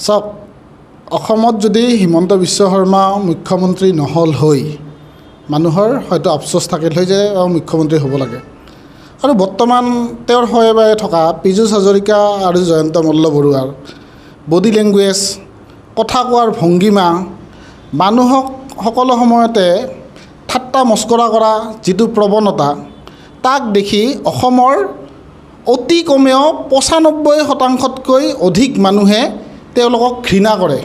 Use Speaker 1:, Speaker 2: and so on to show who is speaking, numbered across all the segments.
Speaker 1: চাওক অসমত যদি হিমন্ত বিশ্ব শৰ্মা মুখ্যমন্ত্ৰী নহ'ল হৈ মানুহৰ হয়তো আফচোচ থাকিল হৈ যে মুখ্যমন্ত্ৰী হ'ব লাগে আৰু বৰ্তমান তেওঁৰ সহায়ে থকা পীযুষ হাজৰিকা আৰু জয়ন্ত মল্লবৰুৱাৰ বডি লেংগুৱেজ কথা কোৱাৰ ভংগীমা মানুহক সকলো সময়তে ঠাট্টা মস্কৰা কৰা যিটো প্ৰৱণতা তাক দেখি অসমৰ অতি কমেও ৯৫%তকৈ অধিক মানুহে তেওঁলোকক ঘৃণা কৰে।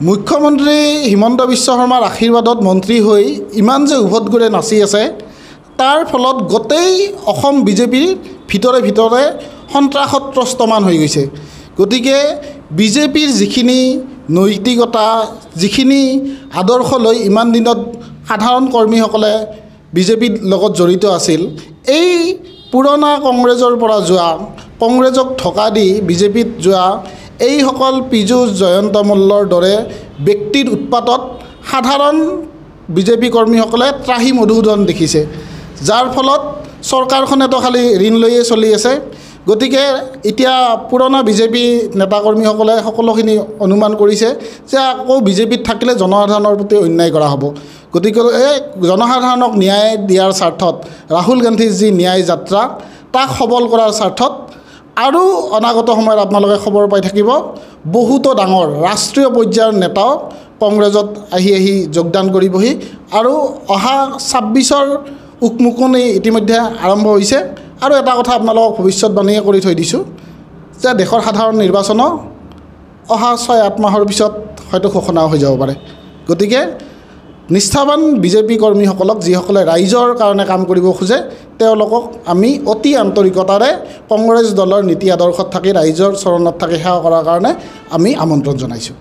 Speaker 1: মুখ্যমন্ত্ৰী হিমন্ত বিশ্ব শৰ্মাৰ আশীৰ্বাদত মন্ত্ৰী হৈ ইমান যে উভতগুৰে নাচি আছে তাৰ ফলত গোটেই অসম বিজেপিৰ ভিতৰে ভিতৰে সন্ত্ৰাসত ত্ৰস্তমান হৈ গৈছে। গতিকে বিজেপিৰ যিখিনি নৈতিকতা যিখিনি আদৰ্শ লৈ ইমান দিনত সাধাৰণ কৰ্মীসকলে বিজেপিৰ লগত জড়িত আছিল, এই পুৰণা কংগ্ৰেছৰ পৰা যোৱা কংগ্ৰেছক ঢকা দি বিজেপিত যোৱা এইসকল পীযুষ জয়ন্ত মল্লৰ দৰে ব্যক্তিৰ উৎপাতত সাধাৰণ বিজেপি কৰ্মীসকলে ত্ৰাহি মধুসূদন দেখিছে, যাৰ ফলত চৰকাৰখনেতো খালি ঋণ লৈয়ে চলি আছে। গতিকে এতিয়া পুৰণা বিজেপি নেতাকৰ্মীসকলে সকলোখিনি অনুমান কৰিছে যে আকৌ বিজেপিত থাকিলে জনসাধাৰণৰ প্ৰতি অন্যায় কৰা হ'ব। গতিকে জনসাধাৰণক ন্যায় দিয়াৰ স্বাৰ্থত ৰাহুল গান্ধীৰ যি ন্যায় যাত্ৰা তাক সবল কৰাৰ স্বাৰ্থত আৰু অনাগত সময়ত আপোনালোকে খবৰ পাই থাকিব বহুতো ডাঙৰ ৰাষ্ট্ৰীয় পৰ্যায়ৰ নেতাও কংগ্ৰেছত আহি যোগদান কৰিবহি আৰু অহা ২৬ৰ উকমুকনি ইতিমধ্যে আৰম্ভ হৈছে। আৰু এটা কথা আপোনালোকক ভৱিষ্যতবাণীয়ে কৰি থৈ দিছোঁ যে দেশৰ সাধাৰণ নিৰ্বাচনো অহা ৬-৮ মাহৰ পিছত হয়তো ঘোষণা হৈ যাব পাৰে। গতিকে নিষ্ঠাৱান বিজেপি কৰ্মীসকলক যিসকলে ৰাইজৰ কাৰণে কাম কৰিব খোজে তেওঁলোকক আমি অতি আন্তৰিকতাৰে কংগ্ৰেছ দলৰ নীতি আদৰ্শত থাকি ৰাইজৰ চৰণত থাকি সেৱা কৰাৰ কাৰণে আমি আমন্ত্ৰণ জনাইছোঁ।